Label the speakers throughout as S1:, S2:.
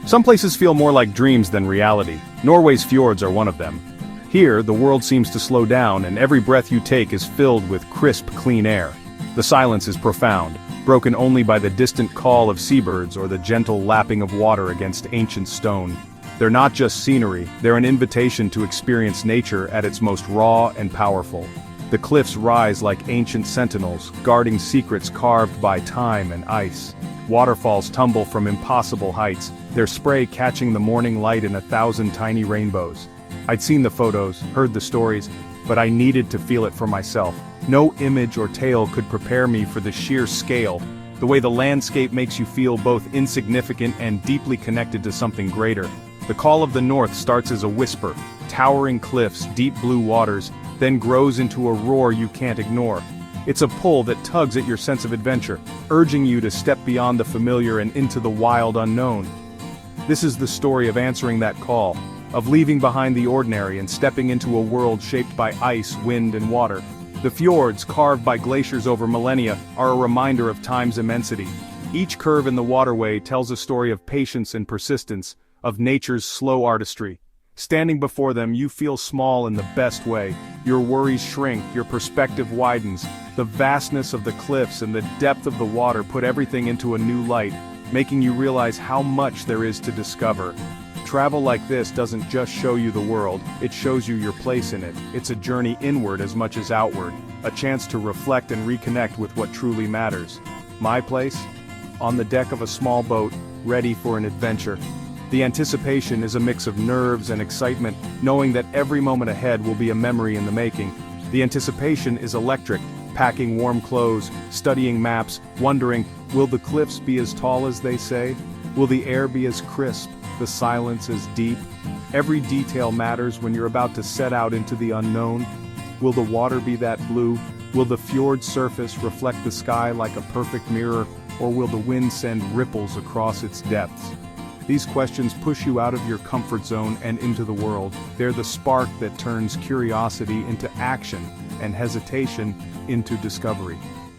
S1: Some places feel more like dreams than reality. Norway's fjords are one of them. Here, the world seems to slow down and every breath you take is filled with crisp, clean air. The silence is profound, broken only by the distant call of seabirds or the gentle lapping of water against ancient stone. They're not just scenery, they're an invitation to experience nature at its most raw and powerful. The cliffs rise like ancient sentinels, guarding secrets carved by time and ice. Waterfalls tumble from impossible heights, their spray catching the morning light in 1,000 tiny rainbows. I'd seen the photos, heard the stories, but I needed to feel it for myself. No image or tale could prepare me for the sheer scale, the way the landscape makes you feel both insignificant and deeply connected to something greater. The call of the north starts as a whisper, towering cliffs, deep blue waters, then grows into a roar you can't ignore. It's a pull that tugs at your sense of adventure, urging you to step beyond the familiar and into the wild unknown. This is the story of answering that call, of leaving behind the ordinary and stepping into a world shaped by ice, wind, and water. The fjords, carved by glaciers over millennia, are a reminder of time's immensity. Each curve in the waterway tells a story of patience and persistence, of nature's slow artistry. Standing before them, you feel small in the best way. Your worries shrink, your perspective widens. The vastness of the cliffs and the depth of the water put everything into a new light, making you realize how much there is to discover. Travel like this doesn't just show you the world, it shows you your place in it. It's a journey inward as much as outward, a chance to reflect and reconnect with what truly matters. My place? On the deck of a small boat, ready for an adventure. The anticipation is a mix of nerves and excitement, knowing that every moment ahead will be a memory in the making. The anticipation is electric, packing warm clothes, studying maps, wondering, will the cliffs be as tall as they say? Will the air be as crisp, the silence as deep? Every detail matters when you're about to set out into the unknown. Will the water be that blue? Will the fjord surface reflect the sky like a perfect mirror, or will the wind send ripples across its depths? These questions push you out of your comfort zone and into the world. They're the spark that turns curiosity into action and hesitation into discovery.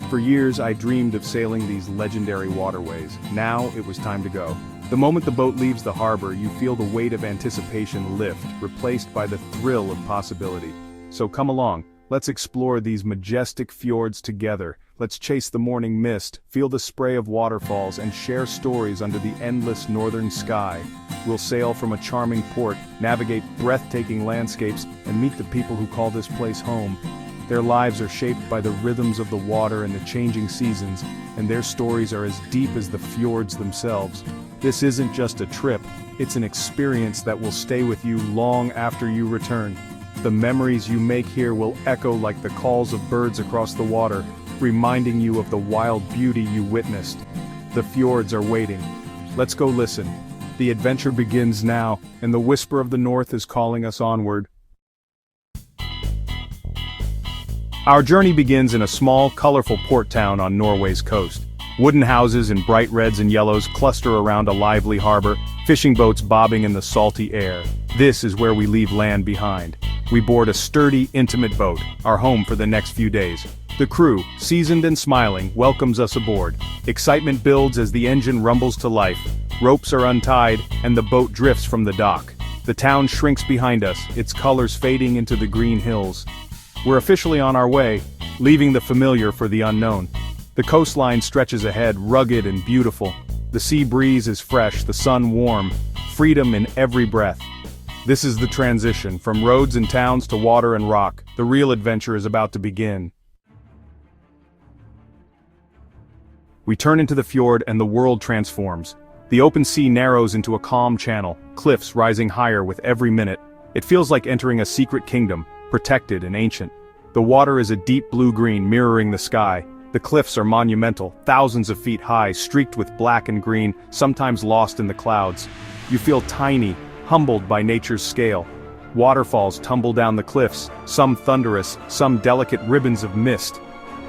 S1: For years I dreamed of sailing these legendary waterways. Now it was time to go. The moment the boat leaves the harbor, you feel the weight of anticipation lift, replaced by the thrill of possibility. So come along, let's explore these majestic fjords together. Let's chase the morning mist, feel the spray of waterfalls, and share stories under the endless northern sky. We'll sail from a charming port, navigate breathtaking landscapes, and meet the people who call this place home. Their lives are shaped by the rhythms of the water and the changing seasons, and their stories are as deep as the fjords themselves. This isn't just a trip, it's an experience that will stay with you long after you return. The memories you make here will echo like the calls of birds across the water, reminding you of the wild beauty you witnessed. The fjords are waiting. Let's go listen. The adventure begins now, and the whisper of the north is calling us onward. Our journey begins in a small, colorful port town on Norway's coast. Wooden houses in bright reds and yellows cluster around a lively harbor, fishing boats bobbing in the salty air. This is where we leave land behind. We board a sturdy, intimate boat, our home for the next few days. The crew, seasoned and smiling, welcomes us aboard. Excitement builds as the engine rumbles to life. Ropes are untied, and the boat drifts from the dock. The town shrinks behind us, its colors fading into the green hills. We're officially on our way, leaving the familiar for the unknown. The coastline stretches ahead, rugged and beautiful. The sea breeze is fresh, the sun warm, freedom in every breath. This is the transition, from roads and towns to water and rock. The real adventure is about to begin. We turn into the fjord and the world transforms. The open sea narrows into a calm channel, cliffs rising higher with every minute. It feels like entering a secret kingdom, protected and ancient. The water is a deep blue-green, mirroring the sky. The cliffs are monumental, thousands of feet high, streaked with black and green, sometimes lost in the clouds. You feel tiny, humbled by nature's scale. Waterfalls tumble down the cliffs, some thunderous, some delicate ribbons of mist.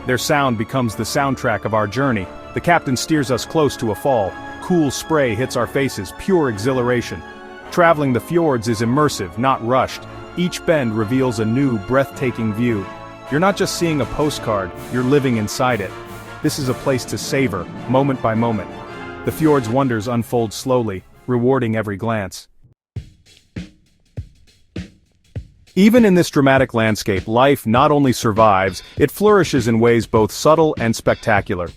S1: Their sound becomes the soundtrack of our journey. The captain steers us close to a fall. Cool spray hits our faces, pure exhilaration. Traveling the fjords is immersive, not rushed. Each bend reveals a new, breathtaking view. You're not just seeing a postcard, you're living inside it. This is a place to savor, moment by moment. The fjord's wonders unfold slowly, rewarding every glance. Even in this dramatic landscape, life not only survives, it flourishes in ways both subtle and spectacular.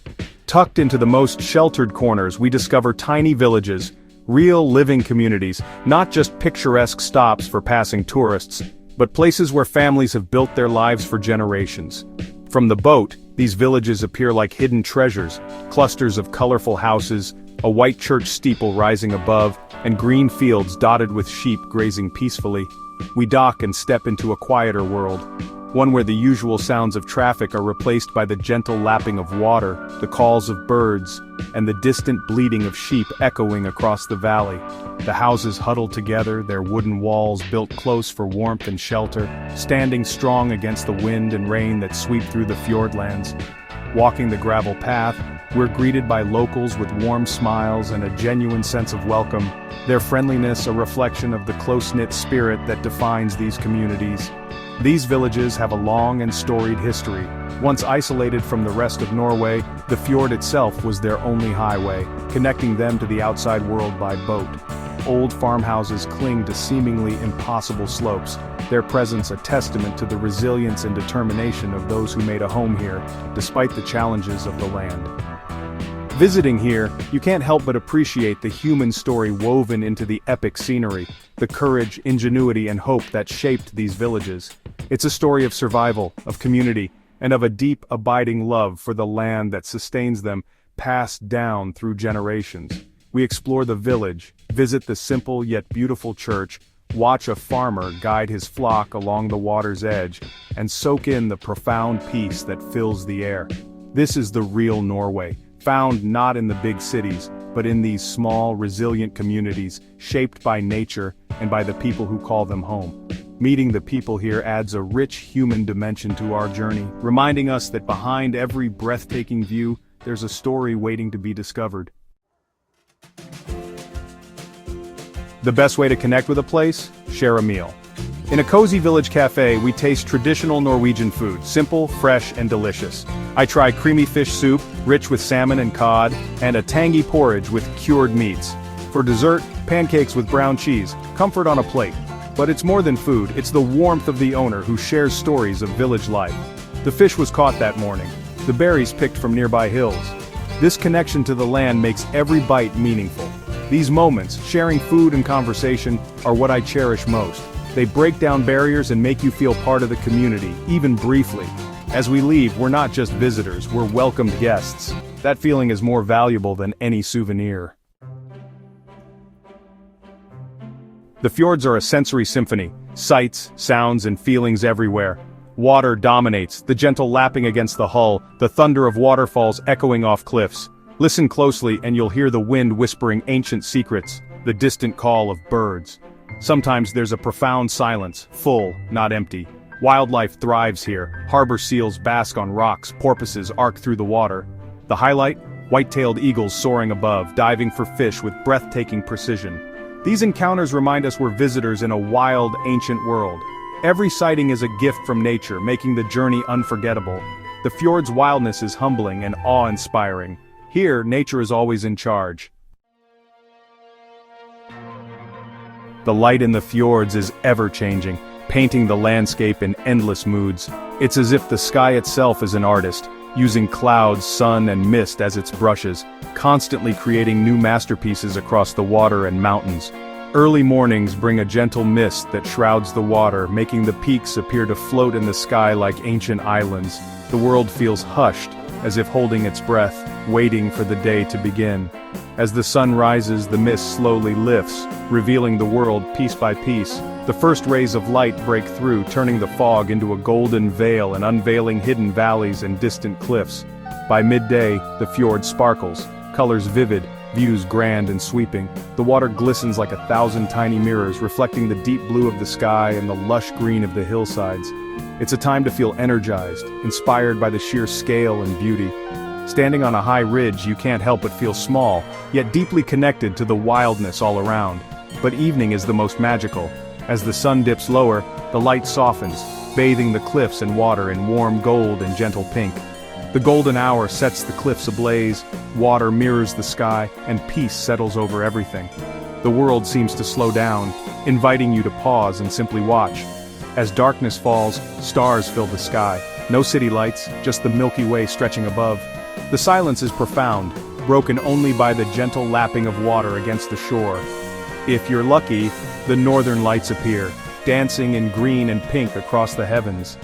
S1: Tucked into the most sheltered corners, we discover tiny villages, real living communities, not just picturesque stops for passing tourists, but places where families have built their lives for generations. From the boat, these villages appear like hidden treasures, clusters of colorful houses, a white church steeple rising above, and green fields dotted with sheep grazing peacefully. We dock and step into a quieter world, one where the usual sounds of traffic are replaced by the gentle lapping of water, the calls of birds, and the distant bleating of sheep echoing across the valley. The houses huddle together, their wooden walls built close for warmth and shelter, standing strong against the wind and rain that sweep through the fjordlands. Walking the gravel path, we're greeted by locals with warm smiles and a genuine sense of welcome, their friendliness a reflection of the close-knit spirit that defines these communities. These villages have a long and storied history. Once isolated from the rest of Norway, the fjord itself was their only highway, connecting them to the outside world by boat. Old farmhouses cling to seemingly impossible slopes, their presence a testament to the resilience and determination of those who made a home here, despite the challenges of the land. Visiting here, you can't help but appreciate the human story woven into the epic scenery, the courage, ingenuity, and hope that shaped these villages. It's a story of survival, of community, and of a deep, abiding love for the land that sustains them, passed down through generations. We explore the village, visit the simple yet beautiful church, watch a farmer guide his flock along the water's edge, and soak in the profound peace that fills the air. This is the real Norway, found not in the big cities, but in these small, resilient communities, shaped by nature and by the people who call them home. Meeting the people here adds a rich human dimension to our journey, reminding us that behind every breathtaking view, there's a story waiting to be discovered. The best way to connect with a place? Share a meal. In a cozy village cafe, we taste traditional Norwegian food, simple, fresh, and delicious. I try creamy fish soup, rich with salmon and cod, and a tangy porridge with cured meats. For dessert, pancakes with brown cheese, comfort on a plate. But it's more than food, it's the warmth of the owner who shares stories of village life. The fish was caught that morning, the berries picked from nearby hills. This connection to the land makes every bite meaningful. These moments, sharing food and conversation, are what I cherish most. They break down barriers and make you feel part of the community, even briefly. As we leave, we're not just visitors, we're welcomed guests. That feeling is more valuable than any souvenir. The fjords are a sensory symphony, sights, sounds, and feelings everywhere. Water dominates, the gentle lapping against the hull, the thunder of waterfalls echoing off cliffs. Listen closely and you'll hear the wind whispering ancient secrets, the distant call of birds. Sometimes there's a profound silence, full, not empty. Wildlife thrives here, harbor seals bask on rocks, porpoises arc through the water. The highlight? White-tailed eagles soaring above, diving for fish with breathtaking precision. These encounters remind us we're visitors in a wild, ancient world. Every sighting is a gift from nature, making the journey unforgettable. The fjord's wildness is humbling and awe-inspiring. Here, nature is always in charge. The light in the fjords is ever-changing, painting the landscape in endless moods. It's as if the sky itself is an artist, using clouds, sun, and mist as its brushes, constantly creating new masterpieces across the water and mountains. Early mornings bring a gentle mist that shrouds the water, making the peaks appear to float in the sky like ancient islands. The world feels hushed, as if holding its breath, waiting for the day to begin. As the sun rises, the mist slowly lifts, revealing the world piece by piece. The first rays of light break through, turning the fog into a golden veil and unveiling hidden valleys and distant cliffs. By midday, the fjord sparkles, colors vivid, views grand and sweeping. The water glistens like 1,000 tiny mirrors, reflecting the deep blue of the sky and the lush green of the hillsides. It's a time to feel energized, inspired by the sheer scale and beauty. Standing on a high ridge, you can't help but feel small, yet deeply connected to the wildness all around. But evening is the most magical. As the sun dips lower, the light softens, bathing the cliffs and water in warm gold and gentle pink. The golden hour sets the cliffs ablaze, water mirrors the sky, and peace settles over everything. The world seems to slow down, inviting you to pause and simply watch. As darkness falls, stars fill the sky. No city lights, just the Milky Way stretching above. The silence is profound, broken only by the gentle lapping of water against the shore. If you're lucky, the northern lights appear, dancing in green and pink across the heavens.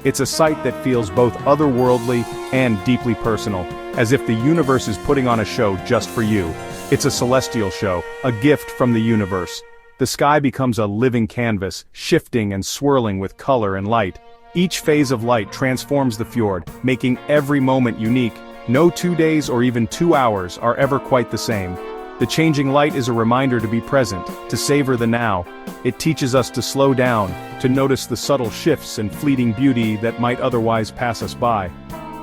S1: It's a sight that feels both otherworldly and deeply personal, as if the universe is putting on a show just for you. It's a celestial show, a gift from the universe. The sky becomes a living canvas, shifting and swirling with color and light. Each phase of light transforms the fjord, making every moment unique. No 2 days or even 2 hours are ever quite the same. The changing light is a reminder to be present, to savor the now. It teaches us to slow down, to notice the subtle shifts and fleeting beauty that might otherwise pass us by.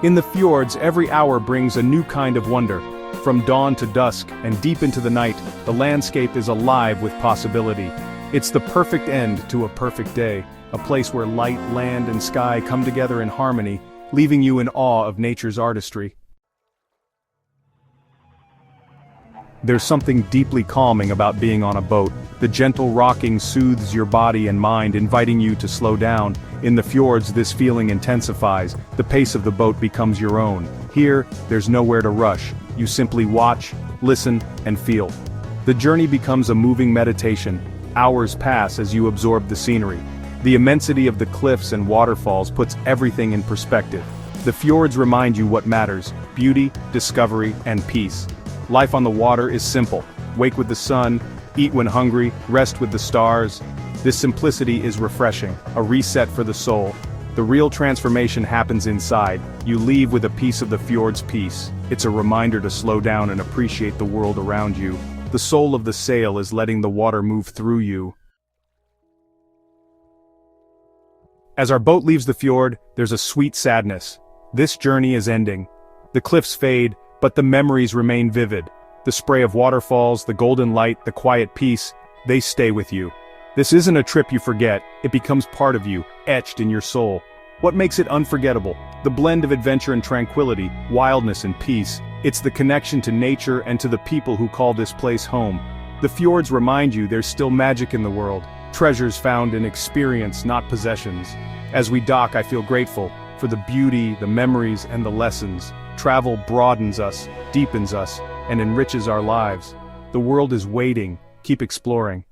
S1: In the fjords, every hour brings a new kind of wonder. From dawn to dusk, and deep into the night, the landscape is alive with possibility. It's the perfect end to a perfect day, a place where light, land, and sky come together in harmony, leaving you in awe of nature's artistry. There's something deeply calming about being on a boat. The gentle rocking soothes your body and mind, inviting you to slow down. In the fjords, this feeling intensifies. The pace of the boat becomes your own. Here, there's nowhere to rush. You simply watch, listen, and feel. The journey becomes a moving meditation. Hours pass as you absorb the scenery. The immensity of the cliffs and waterfalls puts everything in perspective. The fjords remind you what matters: beauty, discovery, and peace. Life on the water is simple. Wake with the sun, eat when hungry, rest with the stars. This simplicity is refreshing, a reset for the soul. The real transformation happens inside. You leave with a piece of the fjord's peace. It's a reminder to slow down and appreciate the world around you. The soul of the sail is letting the water move through you. As our boat leaves the fjord, there's a sweet sadness. This journey is ending. The cliffs fade, but the memories remain vivid. The spray of waterfalls, the golden light, the quiet peace, they stay with you. This isn't a trip you forget, it becomes part of you, etched in your soul. What makes it unforgettable? The blend of adventure and tranquility, wildness and peace. It's the connection to nature and to the people who call this place home. The fjords remind you there's still magic in the world, treasures found in experience, not possessions. As we dock, I feel grateful for the beauty, the memories, and the lessons. Travel broadens us, deepens us, and enriches our lives. The world is waiting. Keep exploring.